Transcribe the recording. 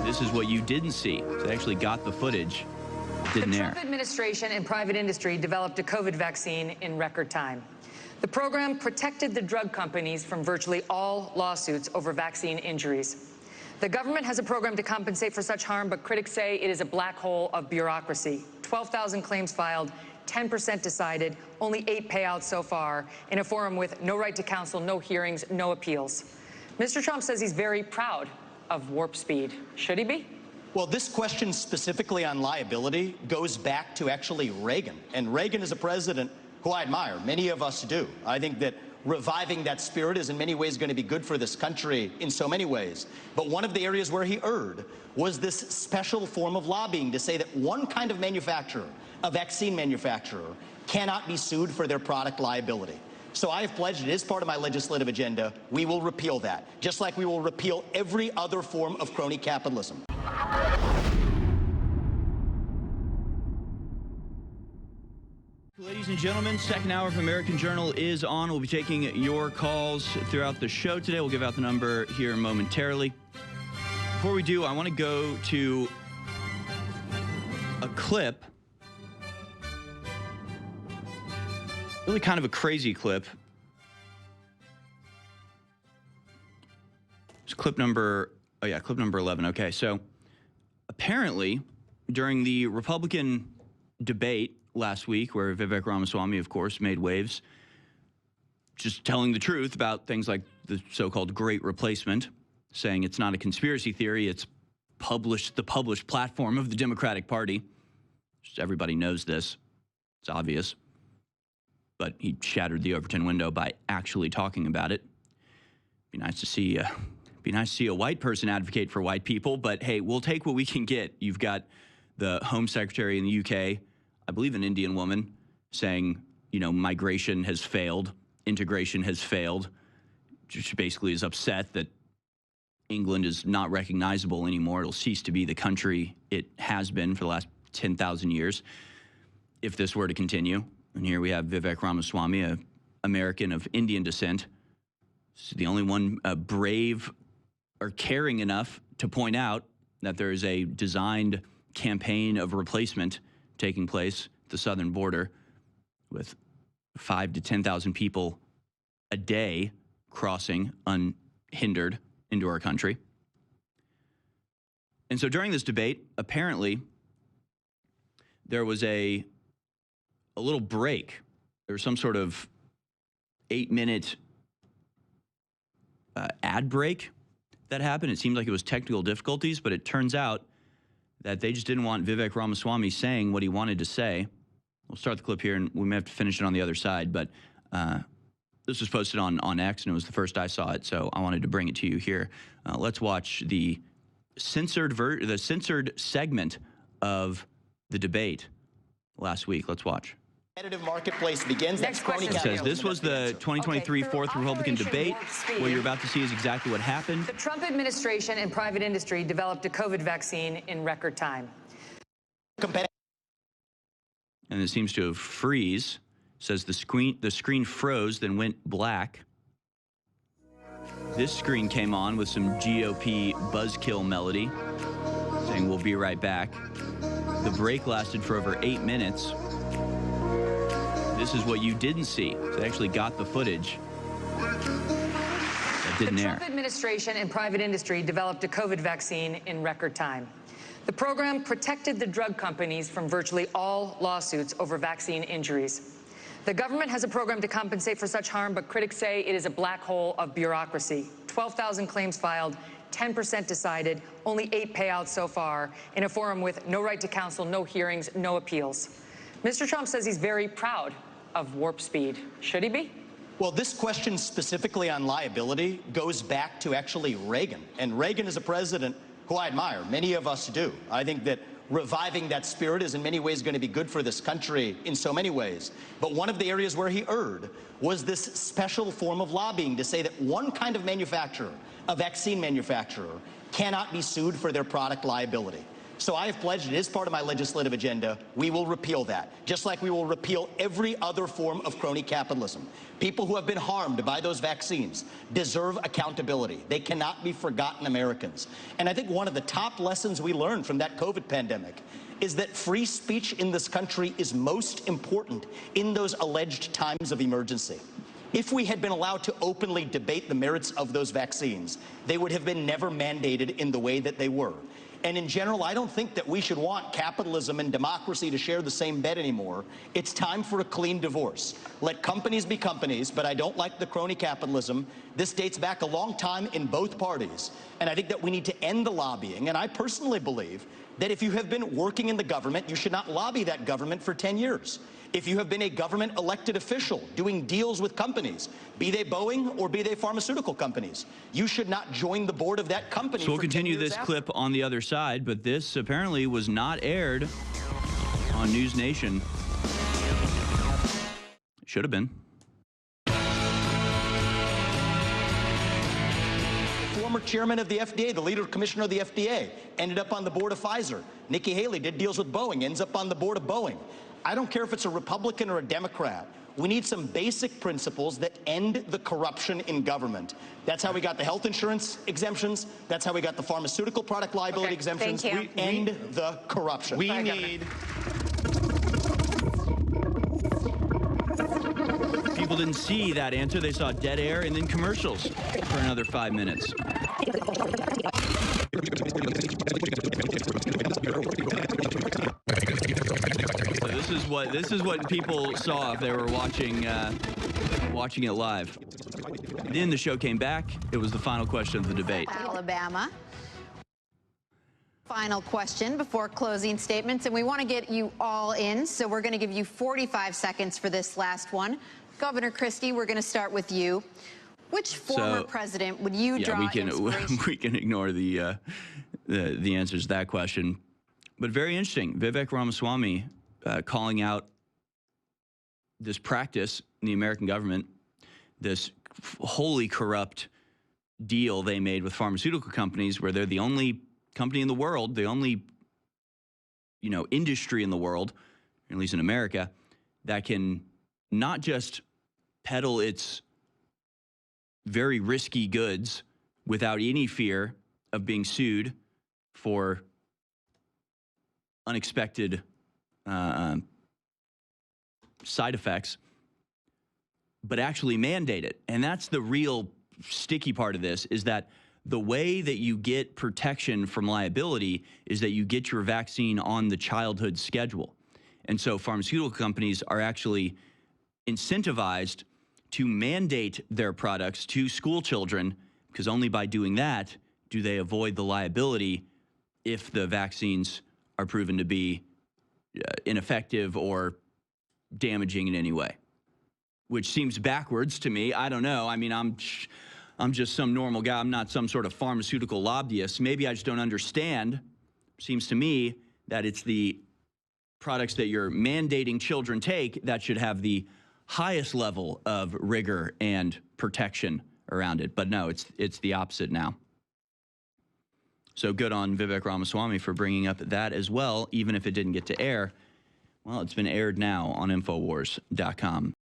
This is what you didn't see. They actually got the footage. Didn't air. The Trump administration and private industry developed a COVID vaccine in record time. The program protected the drug companies from virtually all lawsuits over vaccine injuries. The government has a program to compensate for such harm, but critics say it is a black hole of bureaucracy. 12,000 claims filed, 10% decided, only 8 payouts so far, in a forum with no right to counsel, no hearings, no appeals. Mr. Trump says he's very proud of warp speed. Should he be? Well, this question specifically on liability goes back to actually Reagan. And Reagan is a president who I admire. Many of us do. I think that reviving that spirit is in many ways going to be good for this country in so many ways. But one of the areas where he erred was this special form of lobbying to say that one kind of manufacturer, a vaccine manufacturer, cannot be sued for their product liability. So I have pledged, it is part of my legislative agenda, we will repeal that, just like we will repeal every other form of crony capitalism. Ladies and gentlemen, second hour of American Journal is on. We'll be taking your calls throughout the show today. We'll give out the number here momentarily. Before we do, I want to go to a clip. Really kind of a crazy clip. It's clip number 11. Okay, so apparently during the Republican debate last week, where Vivek Ramaswamy, of course, made waves, just telling the truth about things like the so-called Great Replacement, saying it's not a conspiracy theory, it's the published platform of the Democratic Party. Just everybody knows this. It's obvious. But he shattered the Overton window by actually talking about it. Be nice to see a white person advocate for white people, but hey, we'll take what we can get. You've got the Home Secretary in the UK, I believe an Indian woman, saying, you know, migration has failed, integration has failed. She basically is upset that England is not recognizable anymore. It'll cease to be the country it has been for the last 10,000 years if this were to continue. And here we have Vivek Ramaswamy, an American of Indian descent. This is the only one brave or caring enough to point out that there is a designed campaign of replacement taking place at the southern border with 5,000 to 10,000 people a day crossing unhindered into our country. And so during this debate, apparently there was a little break. There was some sort of 8-minute ad break that happened. It seemed like it was technical difficulties, but it turns out that they just didn't want Vivek Ramaswamy saying what he wanted to say. We'll start the clip here, and we may have to finish it on the other side, but this was posted on X, and it was the first I saw it, so I wanted to bring it to you here. Let's watch the censored segment of the debate last week. Let's watch. Competitive marketplace begins. Next question. It says this was the 2023 fourth Republican debate. What you're about to see is exactly what happened. The Trump administration and private industry developed a COVID vaccine in record time. And it seems to have freeze. It says the screen froze, then went black. This screen came on with some GOP buzzkill melody, saying we'll be right back. The break lasted for over 8 minutes. This is what you didn't see. They actually got the footage. That didn't air. The Trump administration and private industry developed a COVID vaccine in record time. The program protected the drug companies from virtually all lawsuits over vaccine injuries. The government has a program to compensate for such harm, but critics say it is a black hole of bureaucracy. 12,000 claims filed, 10% decided, only 8 payouts so far, in a forum with no right to counsel, no hearings, no appeals. Mr. Trump says he's very proud of warp speed. Should he be? Well, this question specifically on liability goes back to actually Reagan. And Reagan is a president who I admire. Many of us do. I think that reviving that spirit is in many ways going to be good for this country in so many ways. But one of the areas where he erred was this special form of lobbying to say that one kind of manufacturer, a vaccine manufacturer, cannot be sued for their product liability. So I have pledged, it is part of my legislative agenda, we will repeal that, just like we will repeal every other form of crony capitalism. People who have been harmed by those vaccines deserve accountability. They cannot be forgotten Americans. And I think one of the top lessons we learned from that COVID pandemic is that free speech in this country is most important in those alleged times of emergency. If we had been allowed to openly debate the merits of those vaccines, they would have been never mandated in the way that they were. And in general, I don't think that we should want capitalism and democracy to share the same bed anymore. It's time for a clean divorce. Let companies be companies, but I don't like the crony capitalism. This dates back a long time in both parties. And I think that we need to end the lobbying. And I personally believe that if you have been working in the government, you should not lobby that government for 10 years. If you have been a government elected official doing deals with companies, be they Boeing or be they pharmaceutical companies, you should not join the board of that company. So we'll continue this clip on the other side, but this apparently was not aired on News Nation. Should have been. Former chairman of the FDA, the leader commissioner of the FDA, ended up on the board of Pfizer. Nikki Haley did deals with Boeing, ends up on the board of Boeing. I don't care if it's a Republican or a Democrat. We need some basic principles that end the corruption in government. That's how we got the health insurance exemptions. That's how we got the pharmaceutical product liability exemptions. Thank you. We end the corruption. We need... People didn't see that answer. They saw dead air and then commercials for another 5 minutes. So this is what people saw if they were watching it live. Then the show came back. It was the final question of the debate. Alabama. Final question before closing statements, and we want to get you all in, so we're going to give you 45 seconds for this last one. Governor Christie, we're going to start with you. Which former president would you draw inspiration? We can ignore the answers to that question, but very interesting. Vivek Ramaswamy calling out this practice in the American government, this wholly corrupt deal they made with pharmaceutical companies, where they're the only company in the world, the only industry in the world, at least in America, that can not just peddle its very risky goods without any fear of being sued for unexpected side effects, but actually mandate it. And that's the real sticky part of this, is that the way that you get protection from liability is that you get your vaccine on the childhood schedule. And so pharmaceutical companies are actually incentivized to mandate their products to school children, because only by doing that do they avoid the liability if the vaccines are proven to be ineffective or damaging in any way, which seems backwards to me. I don't know. I mean, I'm just some normal guy. I'm not some sort of pharmaceutical lobbyist. Maybe I just don't understand. Seems to me that it's the products that you're mandating children take that should have the highest level of rigor and protection around it. But no, it's the opposite now. So good on Vivek Ramaswamy for bringing up that as well, even if it didn't get to air. Well, it's been aired now on Infowars.com.